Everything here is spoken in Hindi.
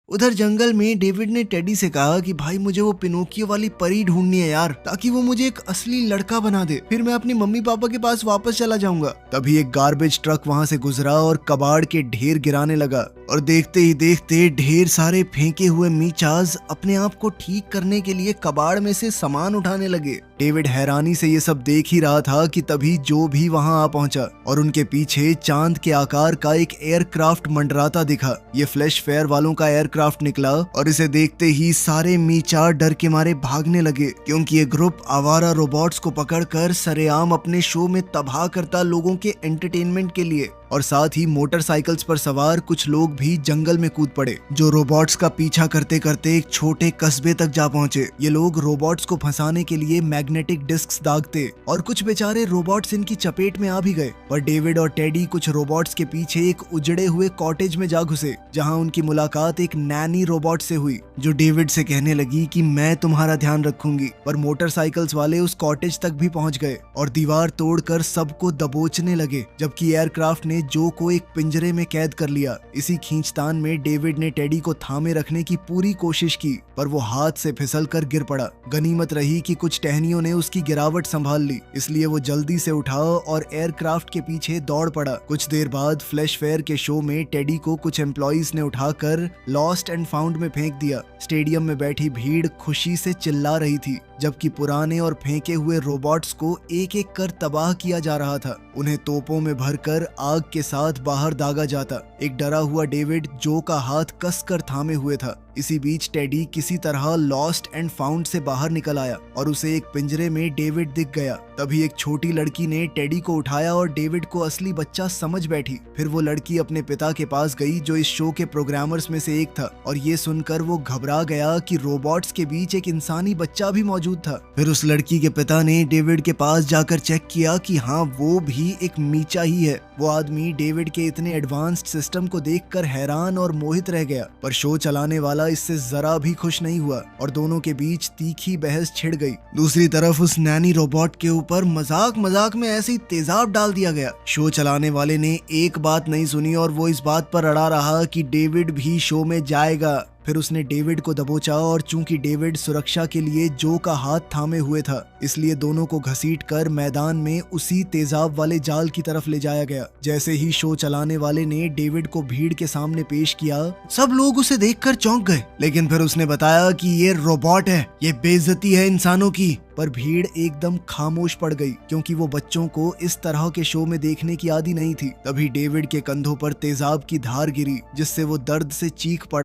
उधर जंगल में डेविड ने टेडी से कहा कि भाई मुझे वो पिनोकियो वाली परी ढूंढनी है यार, ताकि वो मुझे एक असली लड़का बना दे, फिर मैं अपनी मम्मी पापा के पास वापस चला जाऊंगा। तभी एक गार्बेज ट्रक वहां से गुजरा और कबाड़ के ढेर गिराने लगा और देखते ही देखते ढेर सारे फेंके हुए मीचाज अपने आप को ठीक करने के लिए कबाड़ में से सामान उठाने लगे। डेविड हैरानी से ये सब देख ही रहा था कि तभी जो भी वहां आ पहुंचा और उनके पीछे चांद के आकार का एक एयरक्राफ्ट मंडराता दिखा। ये फ्लैश फेयर वालों का एयरक्राफ्ट निकला और इसे देखते ही सारे मीचार डर के मारे भागने लगे, क्योंकि ये ग्रुप आवारा रोबोट्स को पकड़कर सरेआम अपने शो में तबाह करता लोगों के एंटरटेनमेंट के लिए। और साथ ही मोटरसाइकिल्स पर सवार कुछ लोग भी जंगल में कूद पड़े, जो रोबोट्स का पीछा करते करते एक छोटे कस्बे तक जा पहुंचे। ये लोग रोबोट्स को फंसाने के लिए मैग्नेटिक डिस्क्स दागते और कुछ बेचारे रोबोट्स इनकी चपेट में आ भी गए। पर डेविड और टेडी कुछ रोबोट्स के पीछे एक उजड़े हुए कॉटेज में जा घुसे, जहां उनकी मुलाकात एक नैनी रोबोट से हुई, जो डेविड से कहने लगी कि मैं तुम्हारा ध्यान रखूंगी। पर मोटरसाइकिल्स वाले उस कॉटेज तक भी पहुंच गए और दीवार तोड़कर सबको दबोचने लगे, जबकि एयरक्राफ्ट ने जो को एक पिंजरे में कैद कर लिया। इसी खींचतान में डेविड ने टेडी को थामे रखने की पूरी कोशिश की, पर वो हाथ से फिसल कर गिर पड़ा। गनीमत रही कि कुछ टहनियों ने उसकी गिरावट संभाल ली, इसलिए वो जल्दी से उठा और एयरक्राफ्ट के पीछे दौड़ पड़ा। कुछ देर बाद फ्लैश फेयर के शो में टेडी को कुछ एम्प्लॉइज ने उठाकर लॉस्ट एंड फाउंड में फेंक दिया। स्टेडियम में बैठी भीड़ खुशी से चिल्ला रही थी, जबकि पुराने और फेंके हुए रोबोट्स को एक एक कर तबाह किया जा रहा था। उन्हें तोपों में भरकर आग के साथ बाहर दागा जाता। एक डरा हुआ डेविड जो का हाथ कसकर थामे हुए था। इसी बीच टेडी किसी तरह लॉस्ट एंड फाउंड से बाहर निकल आया और उसे एक पिंजरे में डेविड दिख गया। तभी एक छोटी लड़की ने टेडी को उठाया और डेविड को असली बच्चा समझ बैठी। फिर वो लड़की अपने पिता के पास गई, जो इस शो के प्रोग्रामर्स में से एक था, और ये सुनकर वो घबरा गया कि रोबोट्स के बीच एक इंसानी बच्चा भी मौजूद था। फिर उस लड़की के पिता ने डेविड के पास जाकर चेक किया कि हाँ, वो भी एक मीचा ही है। वो आदमी डेविड के इतने एडवांस्ड सिस्टम को देखकर हैरान और मोहित रह गया, पर शो चलाने वाला इससे जरा भी खुश नहीं हुआ और दोनों के बीच तीखी बहस छिड़ गई। दूसरी तरफ उस नैनी रोबोट के ऊपर मजाक मजाक में ऐसे ही तेजाब डाल दिया गया। शो चलाने वाले ने एक बात नहीं सुनी और वो इस बात पर अड़ा रहा कि डेविड भी शो में जाएगा। फिर उसने डेविड को दबोचा और चूंकि डेविड सुरक्षा के लिए जो का हाथ थामे हुए था, इसलिए दोनों को घसीटकर मैदान में उसी तेजाब वाले जाल की तरफ ले जाया गया। जैसे ही शो चलाने वाले ने डेविड को भीड़ के सामने पेश किया, सब लोग उसे देखकर चौंक गए, लेकिन फिर उसने बताया कि ये रोबोट है, ये बेइज्जती है इंसानों की। पर भीड़ एकदम खामोश पड़ गई, क्योंकि वो बच्चों को इस तरह के शो में देखने की आदी नहीं थी। तभी डेविड के कंधों पर तेजाब की धार गिरी, जिससे वो दर्द से चीख पड़ा।